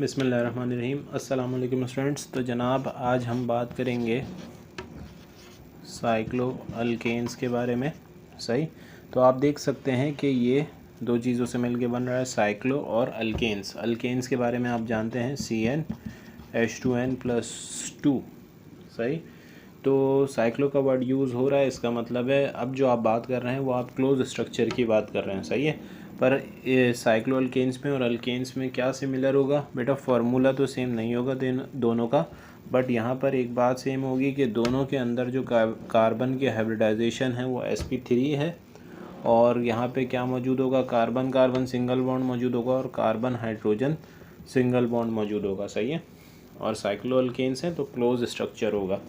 बिस्मिल्लाहिर्रहमानिर्रहीम। अस्सलाम वालेकुम स्टूडेंट्स। तो जनाब आज हम बात करेंगे साइक्लो अल्केन्स के बारे में। सही, तो आप देख सकते हैं कि ये दो चीज़ों से मिलके बन रहा है साइक्लो और अल्केन्स। अल्केन्स के बारे में आप जानते हैं CnH2n+2। सही, तो साइक्लो का वर्ड यूज़ हो रहा है, इसका मतलब है अब जो आप बात कर रहे हैं वो आप क्लोज स्ट्रक्चर की बात कर रहे हैं। सही है, पर साइक्लो अल्केन्स में और अल्केन्स में क्या सिमिलर होगा बेटा? फार्मूला तो सेम नहीं होगा दोनों का, बट यहाँ पर एक बात सेम होगी कि दोनों के अंदर जो कार्बन के हाइब्रिडाइजेशन है वो sp3 है, और यहाँ पे क्या मौजूद होगा? कार्बन कार्बन सिंगल बॉन्ड मौजूद होगा और कार्बन हाइड्रोजन सिंगल बॉन्ड मौजूद होगा। सही है, और साइक्लो अल्केन्स हैं तो क्लोज स्ट्रक्चर होगा।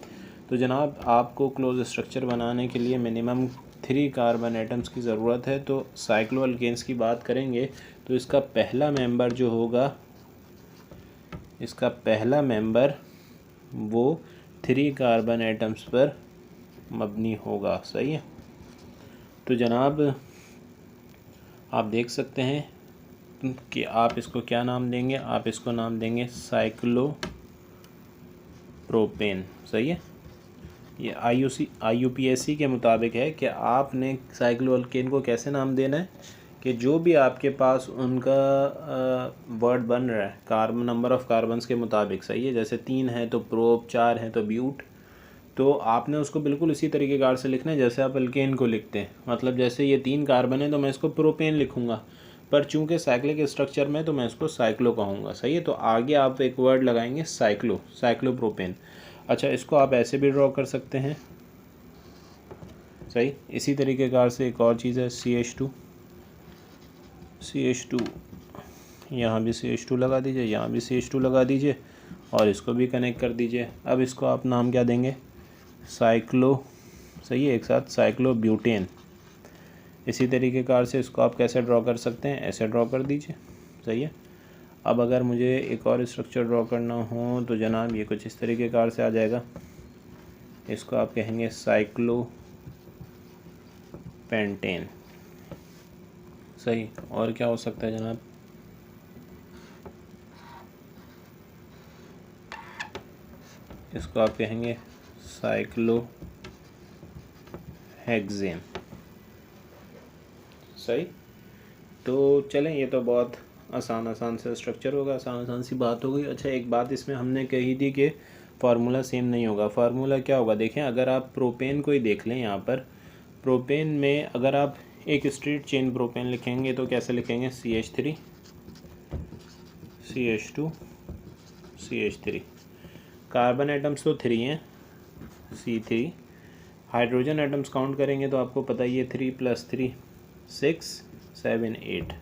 तो जनाब आपको क्लोज स्ट्रक्चर बनाने के लिए मिनिमम 3 कार्बन एटम्स की ज़रूरत है। तो साइक्लो अल्केन्स की बात करेंगे तो इसका पहला मेंबर जो होगा, इसका पहला मेंबर वो 3 कार्बन एटम्स पर मबनी होगा। सही है, तो जनाब आप देख सकते हैं कि आप इसको क्या नाम देंगे? आप इसको नाम देंगे साइक्लो प्रोपेन। सही है, ये IUPAC के मुताबिक है कि आपने साइक्लो अल्केन को कैसे नाम देना है कि जो भी आपके पास उनका वर्ड बन रहा है कार्बन नंबर ऑफ़ कार्बन्स के मुताबिक। सही है, जैसे 3 है तो प्रोप, 4 है तो ब्यूट, तो आपने उसको बिल्कुल इसी तरीके कार से लिखना है जैसे आप अल्केन को लिखते हैं। मतलब जैसे ये 3 कार्बन है तो मैं इसको प्रोपेन लिखूँगा, पर चूंकि साइक्लिक स्ट्रक्चर में तो मैं इसको साइक्लो कहूँगा। सही है, तो आगे आप एक वर्ड लगाएंगे साइक्लो प्रोपेन। अच्छा, इसको आप ऐसे भी ड्रॉ कर सकते हैं। सही, इसी तरीके कार से एक और चीज़ है CH2, यहाँ भी CH2 लगा दीजिए, यहाँ भी CH2 लगा दीजिए और इसको भी कनेक्ट कर दीजिए। अब इसको आप नाम क्या देंगे? साइक्लो। सही है, एक साथ साइक्लो ब्यूटेन। इसी तरीके कार से इसको आप कैसे ड्रॉ कर सकते हैं? ऐसे ड्रॉ कर दीजिए। सही है, अब अगर मुझे एक और स्ट्रक्चर ड्रॉ करना हो तो जनाब ये कुछ इस तरीके कार से आ जाएगा। इसको आप कहेंगे साइक्लो पेंटेन। सही, और क्या हो सकता है जनाब? इसको आप कहेंगे साइक्लो हेक्सेन। सही, तो चलें, ये तो बहुत आसान से स्ट्रक्चर होगा, आसान सी बात हो गई। अच्छा, एक बात इसमें हमने कही थी कि फार्मूला सेम नहीं होगा। फार्मूला क्या होगा? देखें, अगर आप प्रोपेन को ही देख लें, यहाँ पर प्रोपेन में अगर आप एक स्ट्रेट चेन प्रोपेन लिखेंगे तो कैसे लिखेंगे? CH3 CH2 CH3। Carbon atoms तो 3 हैं, C3। हाइड्रोजन एटम्स काउंट करेंगे तो आपको पता ही है 3 + 3 6 7 8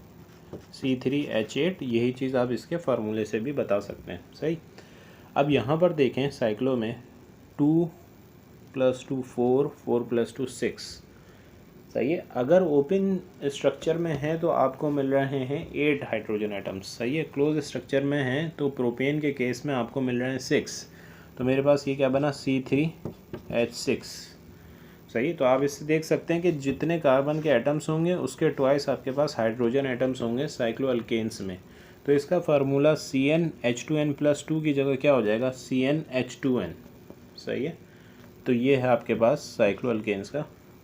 C3H8। यही चीज़ आप इसके फार्मूले से भी बता सकते हैं। सही, अब यहाँ पर देखें साइक्लो में 2 + 2 4, 4 + 2 6। सही है, अगर ओपन स्ट्रक्चर में है तो आपको मिल रहे हैं 8 हाइड्रोजन एटम्स। सही है, क्लोज स्ट्रक्चर में हैं तो प्रोपेन के केस में आपको मिल रहे हैं 6। तो मेरे पास ये क्या बना? C3H6। सही, तो आप इससे देख सकते हैं कि जितने कार्बन के एटम्स होंगे उसके ट्वाइस आपके पास हाइड्रोजन एटम्स होंगे साइक्लो अल्केन्स में। तो इसका फार्मूला CnH2n+2 की जगह क्या हो जाएगा? CnH2n। सही है, तो ये है आपके पास साइक्लो अल्केन्स का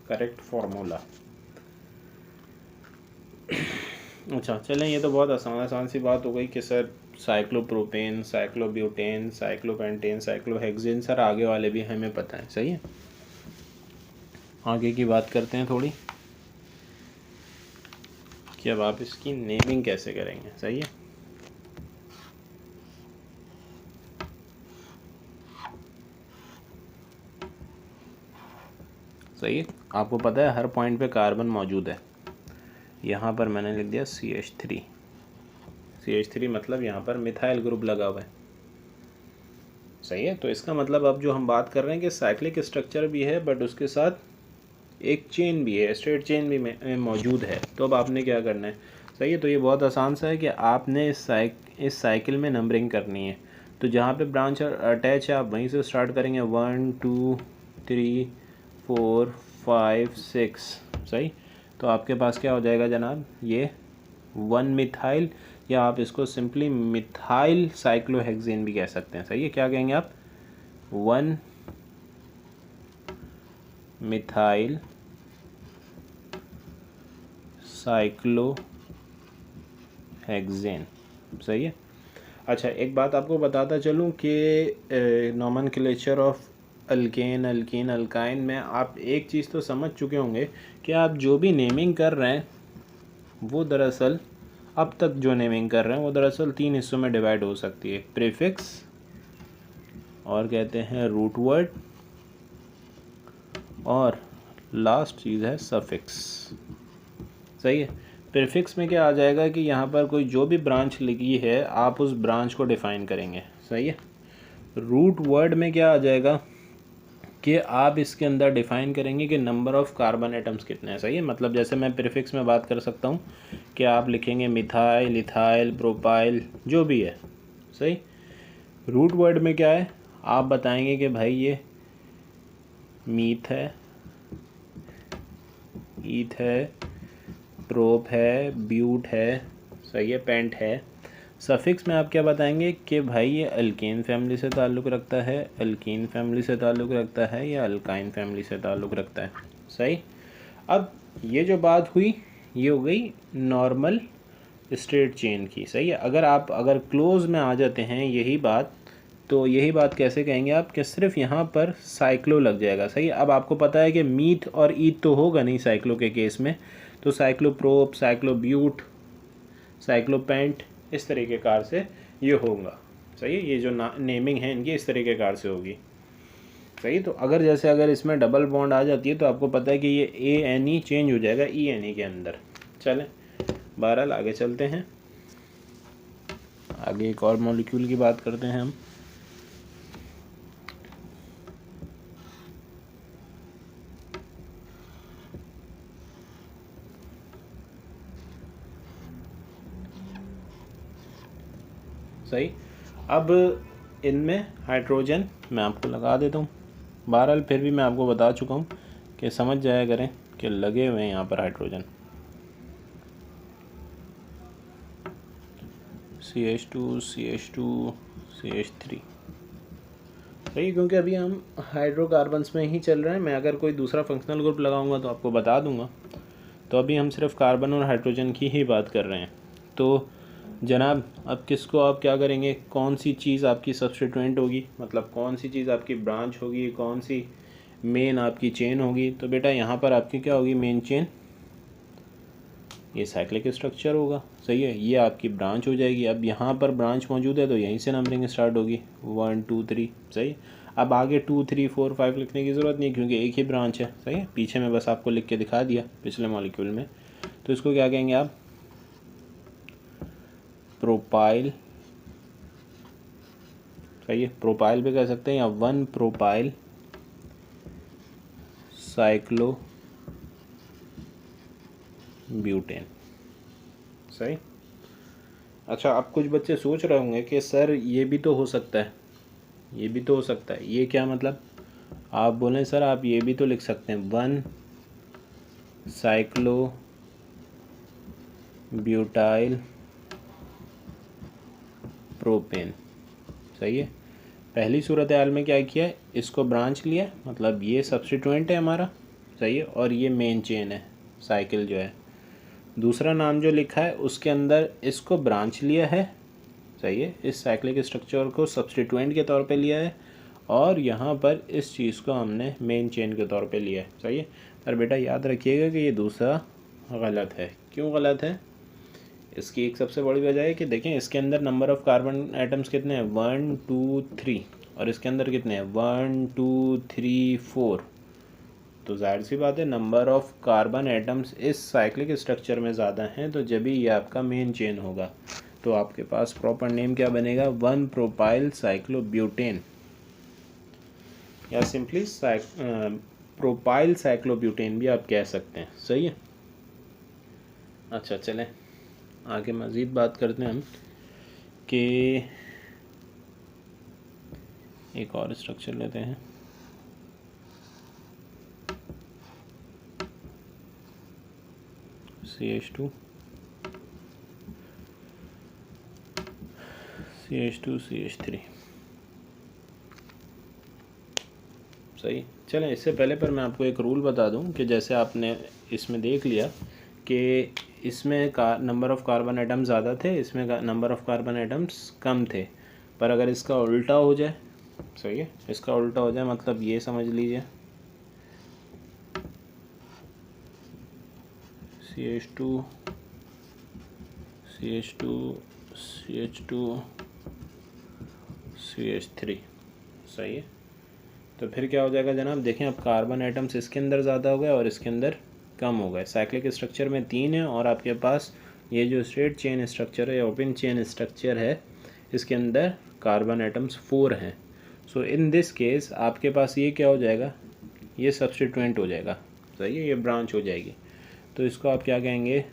करेक्ट फार्मूला। अच्छा चलें, ये तो बहुत आसान सी बात हो गई कि sir cyclo propane, cyclo butane, cyclo pentane, cyclo hexane, sir आगे वाले भी हमें पता है। सही है, आगे की बात करते हैं थोड़ी कि अब आप इसकी नेमिंग कैसे करेंगे। सही है, सही है, आपको पता है हर पॉइंट पे कार्बन मौजूद है। यहाँ पर मैंने लिख दिया CH3 मतलब यहाँ पर मिथाइल ग्रुप लगा हुआ है। सही है, तो इसका मतलब अब जो हम बात कर रहे हैं कि साइक्लिक स्ट्रक्चर भी है बट उसके साथ एक चेन भी है, स्ट्रेट चेन भी मौजूद है। तो अब आपने क्या करना है? सही है, तो ये बहुत आसान सा है कि आपने इस साइकिल में नंबरिंग करनी है। तो जहाँ पे ब्रांच अटैच है आप वहीं से स्टार्ट करेंगे, 1 2 3 4 5 6। सही, तो आपके पास क्या हो जाएगा जनाब? ये 1 मिथाइल या आप इसको सिंपली मिथाइल साइक्लोहेक्सेन भी कह सकते हैं। सही है, क्या कहेंगे आप? 1 मिथाइल साइक्लोहेक्सेन। सही है। अच्छा, एक बात आपको बताता चलूँ कि nomenclature of alkane, alkyne, alkyne में आप एक चीज़ तो समझ चुके होंगे कि आप जो भी नेमिंग कर रहे हैं वो दरअसल अब तक जो नेमिंग कर रहे हैं वो दरअसल 3 हिस्सों में डिवाइड हो सकती है, प्रीफिक्स और कहते हैं रूट वर्ड, और लास्ट चीज़ है सफिक्स। सही है। प्रीफिक्स में क्या आ जाएगा कि यहाँ पर कोई जो भी ब्रांच लिखी है आप उस ब्रांच को डिफाइन करेंगे। सही है। रूट वर्ड में क्या आ जाएगा कि आप इसके अंदर डिफाइन करेंगे कि नंबर ऑफ कार्बन एटम्स कितने हैं। सही है। मतलब जैसे मैं प्रीफिक्स में बात कर सकता हूँ कि आप लिखेंगे मिथाइल, इथाइल, प्रोपाइल, जो भी है। सही। रूट वर्ड में क्या है, आप बताएंगे कि भाई ये मीथ है, ईथ है, प्रोप है, ब्यूट है, सही है, पेंट है। सफिक्स में आप क्या बताएंगे कि भाई ये अल्केन फैमिली से ताल्लुक़ रखता है, अल्कीन फैमिली से ताल्लुक़ रखता है, या अल्काइन फैमिली से ताल्लुक़ रखता है। सही। अब ये जो बात हुई ये हो गई नॉर्मल स्ट्रेट चेन की। सही है। अगर क्लोज में आ जाते हैं यही बात, तो यही बात कैसे कहेंगे आप कि सिर्फ यहाँ पर साइक्लो लग जाएगा। सही है। अब आपको पता है कि मीथ और ईथ तो होगा नहीं साइक्लो के केस में, तो साइक्लोप्रोप, साइक्लोब्यूट, साइक्लोपेंट, इस तरीके कार से ये होगा। सही है। ये जो नेमिंग है इनकी इस तरीके कार से होगी। सही। तो अगर इसमें डबल बॉन्ड आ जाती है तो आपको पता है कि ये ANE चेंज हो जाएगा ENE के अंदर। चलें, बहरहाल आगे चलते हैं। आगे एक और मॉलिक्यूल की बात करते हैं हम। सही। अब इनमें हाइड्रोजन मैं आपको लगा देता हूँ। बहरहाल फिर भी मैं आपको बता चुका हूँ कि समझ जाया करें कि लगे हुए हैं यहाँ पर हाइड्रोजन। CH2 CH2 CH3। सही, क्योंकि अभी हम हाइड्रोकार्बन्स में ही चल रहे हैं। मैं अगर कोई दूसरा फंक्शनल ग्रुप लगाऊंगा तो आपको बता दूंगा। तो अभी हम सिर्फ कार्बन और हाइड्रोजन की ही बात कर रहे हैं। तो जनाब, अब किसको आप क्या करेंगे, कौन सी चीज़ आपकी सब्स्टिट्यूएंट होगी, मतलब कौन सी चीज़ आपकी ब्रांच होगी, कौन सी मेन आपकी चेन होगी। तो बेटा यहाँ पर आपकी क्या होगी मेन चेन, ये साइक्लिक स्ट्रक्चर होगा। सही है। ये आपकी ब्रांच हो जाएगी। अब यहाँ पर ब्रांच मौजूद है तो यहीं से नंबरिंग स्टार्ट होगी 1 2 3। सही। अब आगे 2 3 4 5 लिखने की ज़रूरत नहीं क्योंकि एक ही ब्रांच है। सही है। पीछे में बस आपको लिख के दिखा दिया पिछले मॉलिक्यूल में। तो इसको क्या कहेंगे आप, प्रोपाइल। सही है। प्रोपाइल भी कह सकते हैं, या 1 प्रोपाइल साइक्लो ब्यूटेन। सही। अच्छा, अब कुछ बच्चे सोच रहे होंगे कि सर ये भी तो हो सकता है, ये भी तो हो सकता है। ये क्या मतलब, आप बोलें सर आप ये भी तो लिख सकते हैं 1 साइक्लो ब्यूटाइल प्रोपेन। सही है। पहली सूरत हाल में क्या किया है, इसको ब्रांच लिया, मतलब ये सब्स्टिट्यूएंट है हमारा। सही है। और ये मेन चेन है, साइकिल जो है। दूसरा नाम जो लिखा है उसके अंदर इसको ब्रांच लिया है। सही है। इस साइक्लिक स्ट्रक्चर को सब्स्टिट्यूएंट के तौर पे लिया है, और यहाँ पर इस चीज़ को हमने मेन चेन के तौर पे लिया है। सही है। पर बेटा याद रखिएगा कि ये दूसरा गलत है। क्यों गलत है, इसकी एक सबसे बड़ी वजह है कि देखें इसके अंदर नंबर ऑफ़ कार्बन एटम्स कितने हैं 1 2 3, और इसके अंदर कितने हैं 1 2 3 4। तो जाहिर सी बात है नंबर ऑफ़ कार्बन एटम्स इस साइक्लिक स्ट्रक्चर में ज़्यादा हैं, तो जब भी ये आपका मेन चेन होगा। तो आपके पास प्रॉपर नेम क्या बनेगा, 1 प्रोपाइल साइक्लोब्यूटेन, या सिंपली प्रोपाइल साइक्लोब्यूटेन भी आप कह सकते हैं। सही है। अच्छा, चलें आगे मज़ीद बात करते हैं हम कि एक और स्ट्रक्चर लेते हैं। CH2 CH2CH3। सही। चलें, इससे पहले पर मैं आपको एक रूल बता दूं कि जैसे आपने इसमें देख लिया कि इसमें नंबर ऑफ़ कार्बन एटम्स ज़्यादा थे, इसमें number of carbon atoms come थे। पर अगर इसका उल्टा हो जाए, सही है, इसका उल्टा हो जाए मतलब ये समझ लीजिए CH2 CH2 CH2 CH3, सही है। तो फिर क्या हो जाएगा जनाब, देखें अब कार्बन एटम्स इसके अंदर ज़्यादा हो गए और इसके अंदर कम हो गए। साइक्लिक स्ट्रक्चर में 3 है और आपके पास ये जो स्ट्रेट चेन स्ट्रक्चर है या ओपन चेन स्ट्रक्चर है, इसके अंदर कार्बन एटम्स 4 हैं। सो इन दिस केस आपके पास ये क्या हो जाएगा, ये सब्स्टिट्यूएंट हो जाएगा, सही है, ये ब्रांच हो जाएगी। तो इसको आप क्या कहेंगे,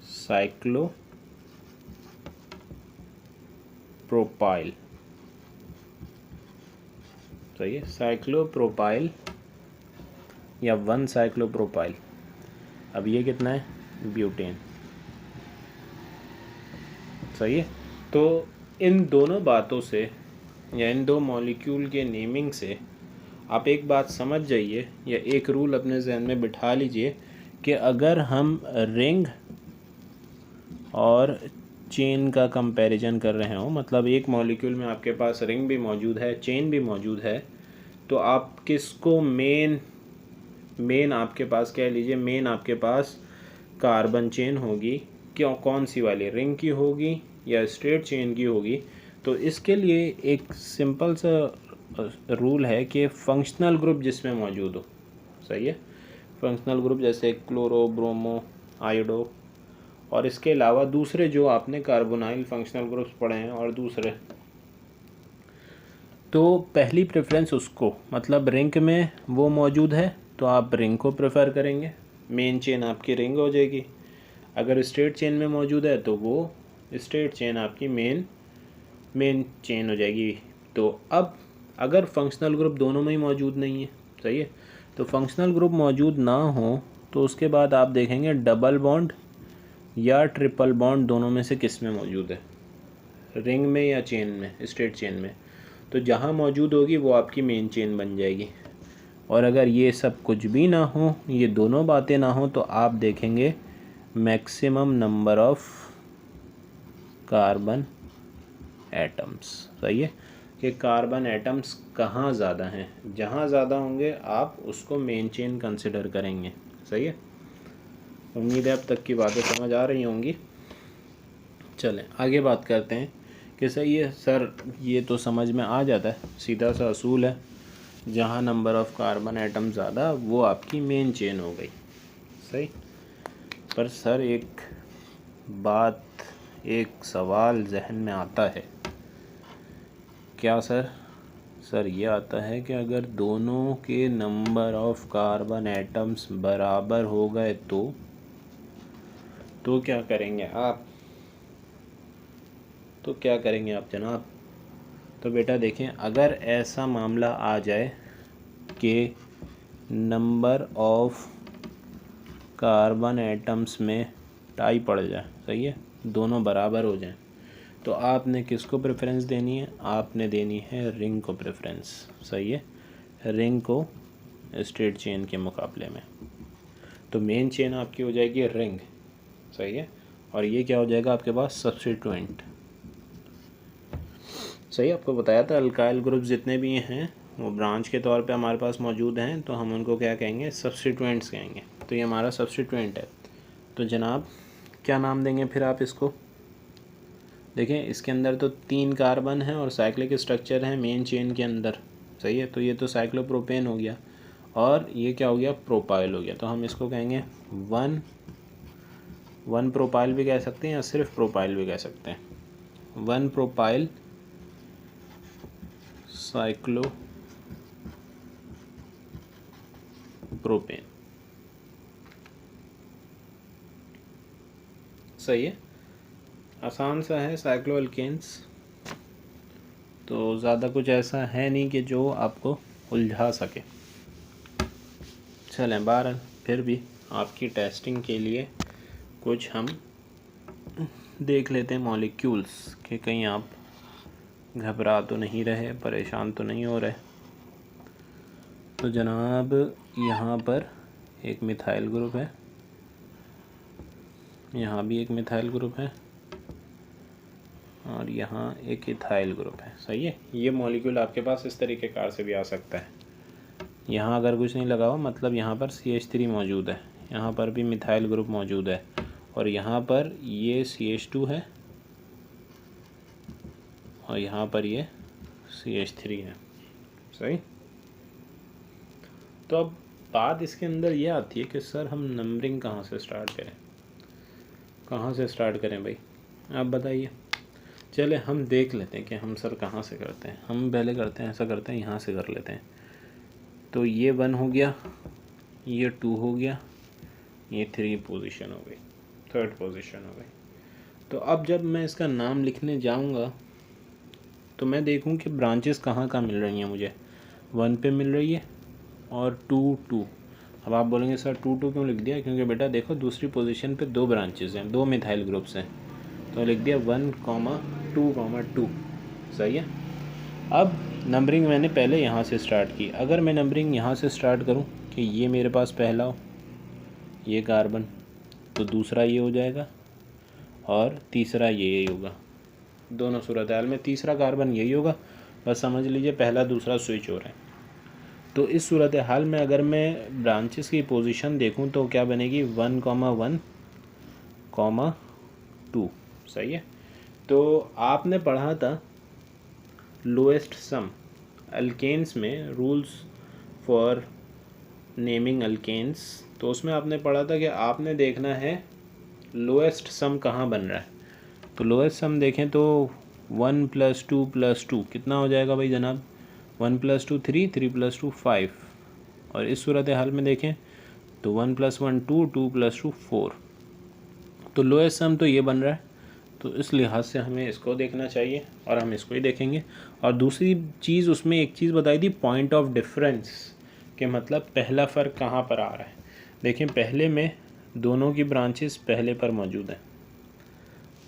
साइक्लो प्रोपाइल, सही है, साइक्लोप्रोपाइल या 1 साइक्लोप्रोपाइल। अब ये कितना है, ब्यूटेन, सही है। तो इन दोनों बातों से या इन दो मॉलिक्यूल के नेमिंग से आप एक बात समझ जाइए या एक रूल अपने जहन में बिठा लीजिए कि अगर हम रिंग और चेन का कंपैरिजन कर रहे हो, मतलब एक मॉलिक्यूल में आपके पास रिंग भी मौजूद है, चेन भी मौजूद है, तो आप किसको मेन आपके पास कह लीजिए, मेन आपके पास कार्बन चेन होगी, क्यों, कौन सी वाली, रिंग की होगी या स्ट्रेट चेन की होगी। तो इसके लिए एक सिंपल सा रूल है कि फंक्शनल ग्रुप जिसमें मौजूद हो, सही है, फंक्शनल ग्रुप जैसे क्लोरो, ब्रोमो, आयोडो और इसके अलावा दूसरे जो आपने कार्बोनाइल फंक्शनल ग्रुप्स पढ़े हैं और दूसरे, तो पहली प्रेफरेंस उसको, मतलब रिंग में वो मौजूद है तो आप रिंग को प्रेफर करेंगे, मेन चेन आपकी रिंग हो जाएगी। अगर स्ट्रेट चेन में मौजूद है तो वो स्ट्रेट चेन आपकी मेन चेन हो जाएगी। तो अब अगर फंक्शनल ग्रुप दोनों में ही मौजूद नहीं है, सही है, तो फंक्शनल ग्रुप मौजूद ना हो तो उसके बाद आप देखेंगे डबल बॉन्ड या ट्रिपल बॉन्ड दोनों में से किस में मौजूद है, रिंग में या चेन में, स्ट्रेट चेन में। तो जहाँ मौजूद होगी वो आपकी मेन चेन बन जाएगी। और अगर ये सब कुछ भी ना हो, ये दोनों बातें ना हो, तो आप देखेंगे maximum number of carbon atoms, सही है, कि कार्बन एटम्स कहाँ ज़्यादा हैं, जहाँ ज़्यादा होंगे आप उसको मेन चेन कंसिडर करेंगे, सही है। उम्मीद है अब तक की बातें समझ आ रही होंगी। चलें आगे बात करते हैं कि सही है सर, ये तो समझ में आ जाता है, सीधा सा असूल है, जहाँ नंबर ऑफ़ कार्बन एटम ज़्यादा वो आपकी मेन चेन हो गई, सही। पर सर एक बात, एक सवाल जहन में आता है, क्या सर, सर ये आता है कि अगर दोनों के नंबर ऑफ़ कार्बन एटम्स बराबर हो गए तो क्या करेंगे आप, तो क्या करेंगे आप जनाब। तो बेटा देखें, अगर ऐसा मामला आ जाए कि नंबर ऑफ़ कार्बन एटम्स में टाई पड़ जाए, सही है, दोनों बराबर हो जाएं, तो आपने किसको प्रेफरेंस देनी है, आपने देनी है रिंग को प्रेफरेंस, सही है, रिंग को स्ट्रेट चेन के मुकाबले में। तो मेन चेन आपकी हो जाएगी रिंग, सही है, और ये क्या हो जाएगा आपके पास, सब्स्टिट्यूएंट, सही। आपको बताया था अल्काइल ग्रुप जितने भी हैं वो ब्रांच के तौर पे हमारे पास मौजूद हैं, तो हम उनको क्या कहेंगे, सब्स्टिट्यूएंट्स कहेंगे। तो ये हमारा सब्स्टिट्यूएंट है। तो जनाब क्या नाम देंगे फिर आप इसको, देखें इसके अंदर तो 3 कार्बन है और साइक्लिक स्ट्रक्चर है मेन चेन के अंदर, सही है, तो ये तो साइक्लोप्रोपेन हो गया और ये क्या हो गया, प्रोपाइल हो गया। तो हम इसको कहेंगे 1 प्रोपाइल भी कह सकते हैं या सिर्फ प्रोपाइल भी कह सकते हैं, 1 प्रोपाइल साइक्लोप्रोपेन, सही है, आसान सा है। साइक्लो अल्केन्स तो ज़्यादा कुछ ऐसा है नहीं कि जो आपको उलझा सके। चलें, बहरहाल फिर भी आपकी टेस्टिंग के लिए कुछ हम देख लेते हैं मॉलिक्यूल्स कि कहीं आप घबरा तो नहीं रहे, परेशान तो नहीं हो रहे। तो जनाब यहाँ पर एक मिथाइल ग्रुप है, यहाँ भी एक मिथाइल ग्रुप है और यहाँ एक इथाइल ग्रुप है। सही है। ये मॉलिक्यूल आपके पास इस तरीके कार से भी आ सकता है। यहाँ अगर कुछ नहीं लगा हुआ मतलब यहाँ पर CH3 मौजूद है, यहाँ पर भी मिथाइल ग्रुप मौजूद है और यहाँ पर ये CH2 है और यहाँ पर ये CH3 है। सही। तो अब बात इसके अंदर ये आती है कि सर हम नंबरिंग कहाँ से स्टार्ट करें, कहाँ से स्टार्ट करें भाई, आप बताइए। चले हम देख लेते हैं कि हम सर कहाँ से करते हैं। हम पहले करते हैं, ऐसा करते हैं, यहाँ से कर लेते हैं। तो ये 1 हो गया, ये 2 हो गया, ये 3 पोजीशन हो गई, 3rd पोजीशन हो गई। तो अब जब मैं इसका नाम लिखने जाऊँगा तो मैं देखूँ कि ब्रांचेस कहाँ कहाँ मिल रही हैं मुझे। 1 पे मिल रही है और 2 अब आप बोलेंगे सर 2 क्यों लिख दिया, क्योंकि बेटा देखो दूसरी पोजीशन पे 2 ब्रांचेस हैं, 2 मिथाइल ग्रुप्स हैं, तो लिख दिया 1,2,2। सही है। अब नंबरिंग मैंने पहले यहाँ से स्टार्ट की। अगर मैं नंबरिंग यहाँ से स्टार्ट करूँ कि ये मेरे पास पहला हो, ये कार्बन, तो दूसरा ये हो जाएगा और तीसरा ये होगा। दोनों सूरत हाल में तीसरा कार्बन यही होगा, बस समझ लीजिए पहला दूसरा स्विच हो रहा है। तो इस सूरत हाल में अगर मैं ब्रांचेस की पोजीशन देखूं तो क्या बनेगी 1,1,2। सही है। तो आपने पढ़ा था लोएस्ट सम अल्केन्स में, रूल्स फॉर नेमिंग अल्केन्स, तो उसमें आपने पढ़ा था कि आपने देखना है लोएस्ट सम कहाँ बन रहा है। तो लोएस्ट सम देखें तो 1 + 2 + 2 कितना हो जाएगा भाई जनाब, 1 + 2 3, 3 + 2 5। और इस सूरत हाल में देखें तो 1 + 1 2, 2 + 2 4। तो लोएस्ट सम तो ये बन रहा है, तो इस लिहाज से हमें इसको देखना चाहिए और हम इसको ही देखेंगे। और दूसरी चीज़ उसमें एक चीज़ बताई थी, पॉइंट ऑफ डिफरेंस, के मतलब पहला फ़र्क कहाँ पर आ रहा है। देखें पहले में दोनों की ब्रांचेस पहले पर मौजूद हैं,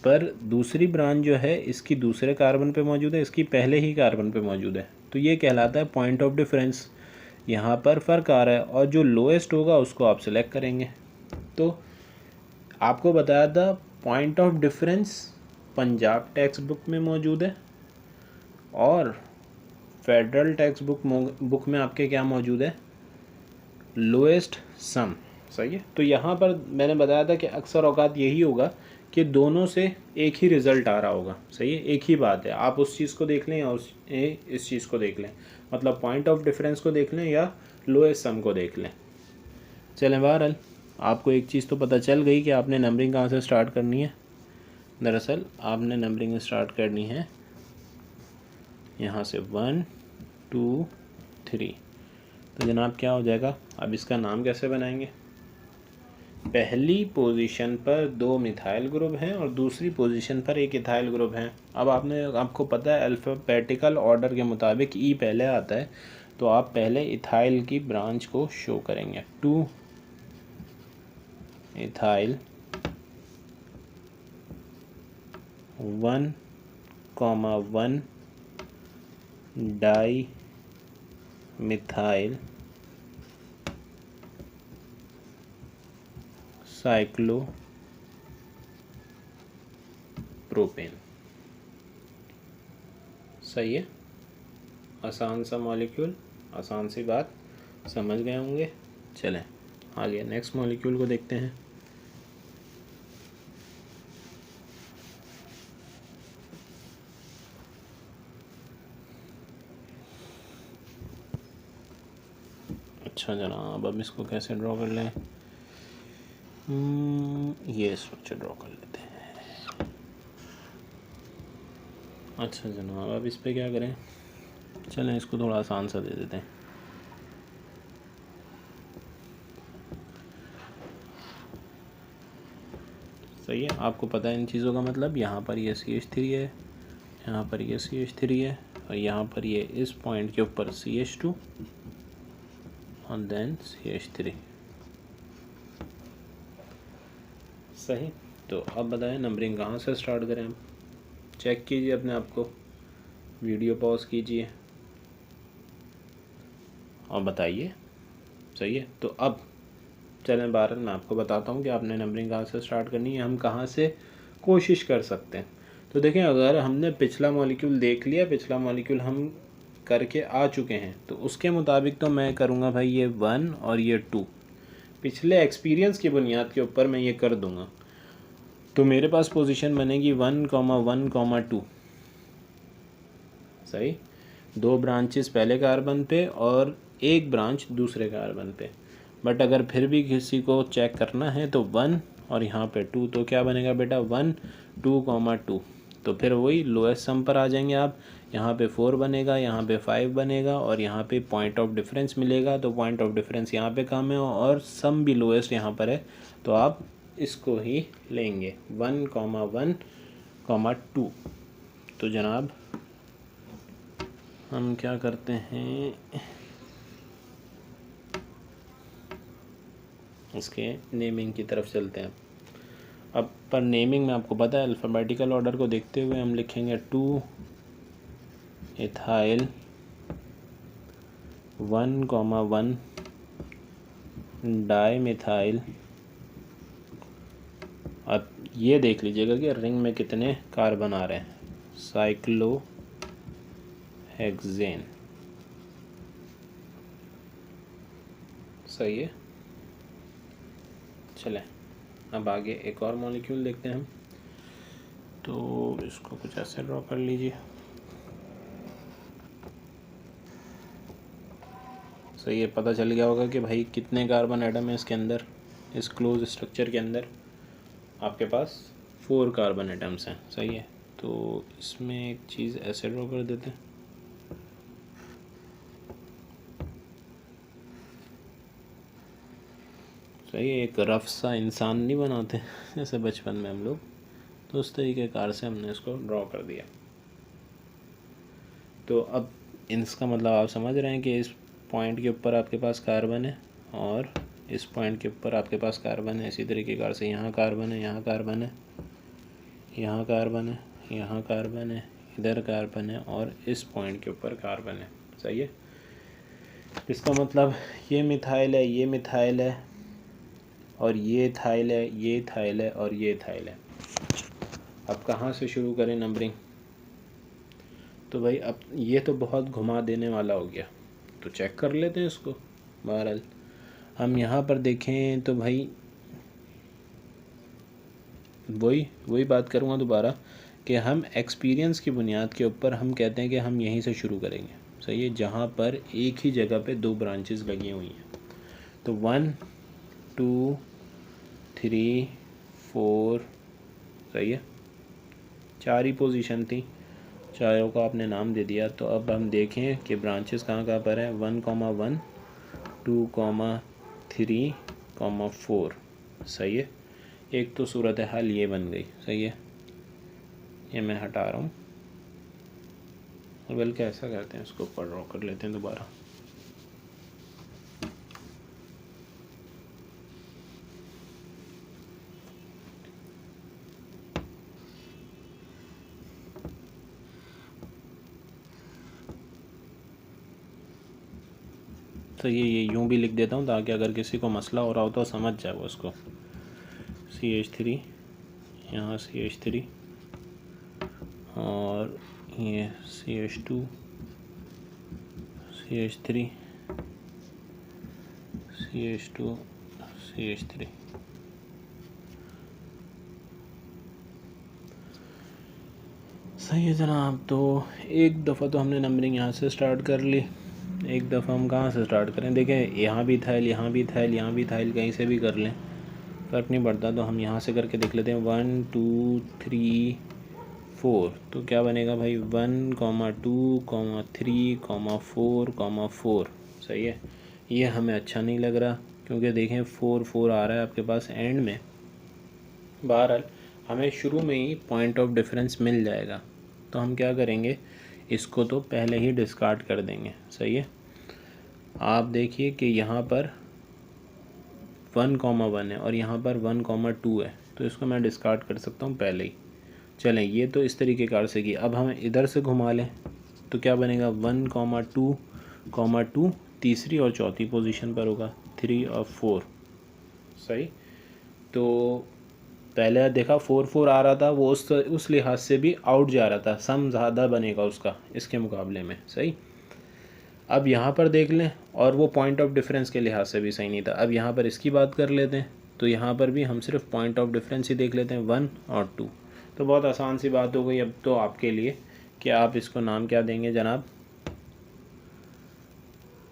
पर दूसरी ब्रांच जो है इसकी दूसरे कार्बन पे मौजूद है, इसकी पहले ही कार्बन पे मौजूद है, तो ये कहलाता है पॉइंट ऑफ डिफरेंस। यहाँ पर फ़र्क आ रहा है और जो लोएस्ट होगा उसको आप सेलेक्ट करेंगे। तो आपको बताया था point of difference Punjab text book में मौजूद है और फेडरल टेक्स्ट बुक में आपके क्या मौजूद है, लोएस्ट सम। सही है। तो यहाँ पर मैंने बताया था कि अक्सर औकात यही होगा कि दोनों से एक ही रिज़ल्ट आ रहा होगा। सही है। एक ही बात है, आप उस चीज़ को देख लें या इस चीज़ को देख लें, मतलब पॉइंट ऑफ डिफरेंस को देख लें या लोएस्ट सम को देख लें। चलें, बहरहाल आपको एक चीज़ तो पता चल गई कि आपने नंबरिंग कहाँ से स्टार्ट करनी है। दरअसल आपने नंबरिंग स्टार्ट करनी है यहाँ से 1 2 3। तो जनाब क्या हो जाएगा, अब इसका नाम कैसे बनाएंगे। पहली पोजीशन पर 2 मिथाइल ग्रुप हैं और दूसरी पोजीशन पर एक इथाइल ग्रुप हैं। अब आपको पता है अल्फ़ाबेटिकल ऑर्डर के मुताबिक ई पहले आता है, तो आप पहले इथाइल की ब्रांच को शो करेंगे। 2 इथाइल 1,1 डाई मिथाइल साइक्लोप्रोपेन। सही है। आसान सा मॉलिक्यूल, आसान सी बात, समझ गए होंगे। चलें आगे नेक्स्ट मॉलिक्यूल को देखते हैं। अच्छा जनाब, अब इसको कैसे ड्रॉ कर लें। ये स्ट्रक्चर ड्रॉ कर लेते हैं। अच्छा जनाब, अब इस पे क्या करें। चलें इसको थोड़ा आसान सा दे देते हैं। सही है। आपको पता है इन चीज़ों का मतलब, यहाँ पर ये CH3 है, यहाँ पर ये CH3 है और यहाँ पर ये इस पॉइंट के ऊपर CH2 और देन CH3। सही। तो अब बताएं नंबरिंग कहाँ से स्टार्ट करें हम। चेक कीजिए अपने आप को, वीडियो पॉज कीजिए और बताइए। सही है, तो अब चलें बाहर, मैं आपको बताता हूँ कि आपने नंबरिंग कहाँ से स्टार्ट करनी है, हम कहाँ से कोशिश कर सकते हैं। तो देखें, अगर हमने पिछला मॉलिक्यूल देख लिया, पिछला मॉलिक्यूल हम करके आ चुके हैं, तो उसके मुताबिक तो मैं करूँगा भाई ये 1 और ये 2, पिछले एक्सपीरियंस की बुनियाद के ऊपर मैं ये कर दूँगा। तो मेरे पास पोजीशन बनेगी 1,1,2। सही, 2 ब्रांचेस पहले कार्बन पे और 1 ब्रांच दूसरे कार्बन पे। बट अगर फिर भी किसी को चेक करना है तो 1 और यहाँ पे 2, तो क्या बनेगा बेटा 1 2,2। तो फिर वही लोएस्ट सम पर आ जाएंगे आप। यहाँ पे 4 बनेगा, यहाँ पे 5 बनेगा और यहाँ पे पॉइंट ऑफ डिफरेंस मिलेगा। तो पॉइंट ऑफ डिफरेंस यहाँ पे कम है और सम भी लोएस्ट यहाँ पर है, तो आप इसको ही लेंगे 1,1,2। तो जनाब हम क्या करते हैं, इसके नेमिंग की तरफ चलते हैं। अब पर नेमिंग में आपको पता है अल्फ़ाबेटिकल ऑर्डर को देखते हुए हम लिखेंगे 2 इथाइल 1,1 डाईमिथाइल। अब ये देख लीजिएगा कि रिंग में कितने कार्बन आ रहे हैं, साइक्लोहेक्सेन। सही है, चलें अब आगे एक और मॉलिक्यूल देखते हैं हम। तो इसको कुछ ऐसे ड्रॉ कर लीजिए। सही है, पता चल गया होगा कि भाई कितने कार्बन एटम है इसके अंदर, इस क्लोज स्ट्रक्चर के अंदर आपके पास 4 कार्बन एटम्स हैं। सही है, तो इसमें एक चीज़ ऐसे ड्रॉ कर देते हैं। सही है, एक रफ सा इंसान नहीं बनाते जैसे बचपन में हम लोग, तो उस तरीके कार से हमने इसको ड्रॉ कर दिया। तो अब इसका मतलब आप समझ रहे हैं कि इस पॉइंट के ऊपर आपके पास कार्बन है और इस पॉइंट के ऊपर आपके पास कार्बन है। इसी तरीके कार से यहाँ कार्बन है, यहाँ कार्बन है, यहाँ कार्बन है, यहाँ कार्बन है, इधर कार्बन है और इस पॉइंट के ऊपर कार्बन है। सही है, इसका मतलब ये मिथाइल है, ये मिथाइल है और ये थाइल है, ये थाइल है और ये थाइल है। अब कहाँ से शुरू करें नंबरिंग। तो भाई अब ये तो बहुत घुमा देने वाला हो गया, तो चेक कर लेते हैं इसको। बहरहाल हम यहाँ पर देखें तो भाई वही बात करूँगा दोबारा कि हम एक्सपीरियंस की बुनियाद के ऊपर हम कहते हैं कि हम यहीं से शुरू करेंगे। सही है, जहाँ पर एक ही जगह पे 2 ब्रांचेस लगी हुई हैं। तो 1 2 3 4, सही है, 4 ही पोजीशन थी, चारों का आपने नाम दे दिया। तो अब हम देखें कि ब्रांचेस कहाँ कहाँ पर है, 1,1 2,3, 4। सही है, एक तो सूरत हाल ये बन गई। सही है, ये मैं हटा रहा हूँ, बल्कि ऐसा करते हैं इसको ऊपर ड्रॉ कर लेते हैं दोबारा। तो ये यूँ भी लिख देता हूँ ताकि अगर किसी को मसला हो रहा हो तो समझ जाए वो उसको। CH3, यहाँ CH3 और ये CH2 CH3 CH2 CH3। सही है जनाब, तो एक दफ़ा तो हमने नंबरिंग यहाँ से स्टार्ट कर ली। एक दफ़ा हम कहाँ से स्टार्ट करें, देखें यहाँ भी थाइल, यहाँ भी थाइल, यहाँ भी थाइल, कहीं से भी कर लें, फ़र्क नहीं पड़ता। तो हम यहाँ से करके देख लेते हैं 1 2 3 4। तो क्या बनेगा भाई 1, 2, 3, 4, 4। सही है, ये हमें अच्छा नहीं लग रहा क्योंकि देखें 4 4 आ रहा है आपके पास एंड में। बहरहाल हमें शुरू में ही पॉइंट ऑफ डिफरेंस मिल जाएगा, तो हम क्या करेंगे, इसको तो पहले ही डिस्कार्ड कर देंगे। सही है, आप देखिए कि यहाँ पर 1,1 है और यहाँ पर 1,2 है, तो इसको मैं डिस्कार्ड कर सकता हूँ पहले ही। चलें, ये तो इस तरीके कार से की। अब हम इधर से घुमा लें तो क्या बनेगा, 1,2,2 तीसरी और चौथी पोजीशन पर होगा, 3 और 4। सही। तो पहले देखा 4 आ रहा था, वो उस लिहाज से भी आउट जा रहा था, सम ज़्यादा बनेगा उसका इसके मुकाबले में। सही। अब यहाँ पर देख लें, और वो पॉइंट ऑफ डिफरेंस के लिहाज से भी सही नहीं था। अब यहाँ पर इसकी बात कर लेते हैं, तो यहाँ पर भी हम सिर्फ पॉइंट ऑफ डिफरेंस ही देख लेते हैं, 1 और 2। तो बहुत आसान सी बात हो गई अब तो आपके लिए कि आप इसको नाम क्या देंगे जनाब,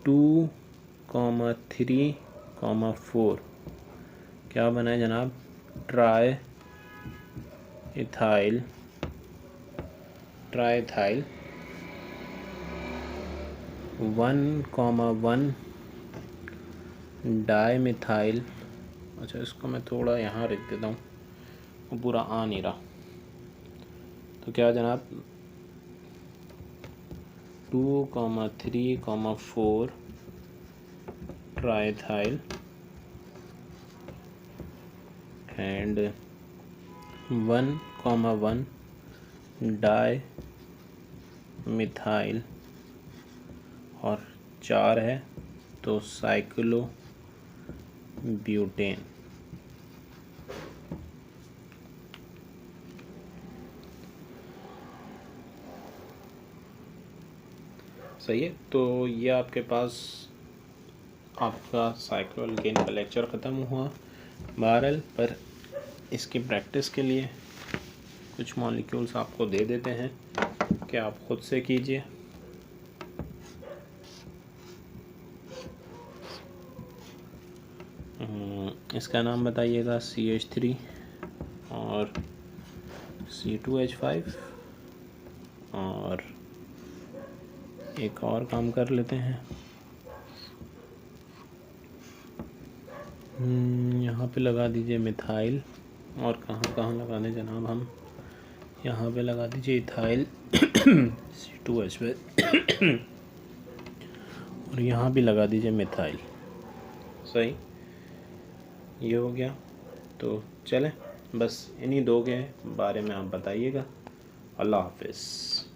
2,3,4 क्या बना है जनाब, ट्राई इथाइल 1,1 डाईमिथाइल। अच्छा, इसको मैं थोड़ा यहाँ रख देता हूँ, वो पूरा आ नहीं रहा। तो क्या जनाब, 2,3,4 ट्राइथाइल एंड 1,1 डाई मिथाइल और 4 है तो साइक्लो ब्यूटेन। सही है। तो ये आपके पास आपका साइक्लो अल्केन का लेक्चर ख़त्म हुआ। बहरहाल पर इसकी प्रैक्टिस के लिए कुछ मॉलिक्यूल्स आपको दे देते हैं कि आप ख़ुद से कीजिए। इसका नाम बताइएगा, CH3 और C2H5, और एक और काम कर लेते हैं, यहाँ पे लगा दीजिए मिथाइल, और कहाँ कहाँ लगा दें जनाब, हम यहाँ पे लगा दीजिए इथाइल C2H5 और यहाँ भी लगा दीजिए मिथाइल। सही, ये हो गया। तो चलें, बस इन्हीं दो के बारे में आप बताइएगा। अल्लाह हाफिज़।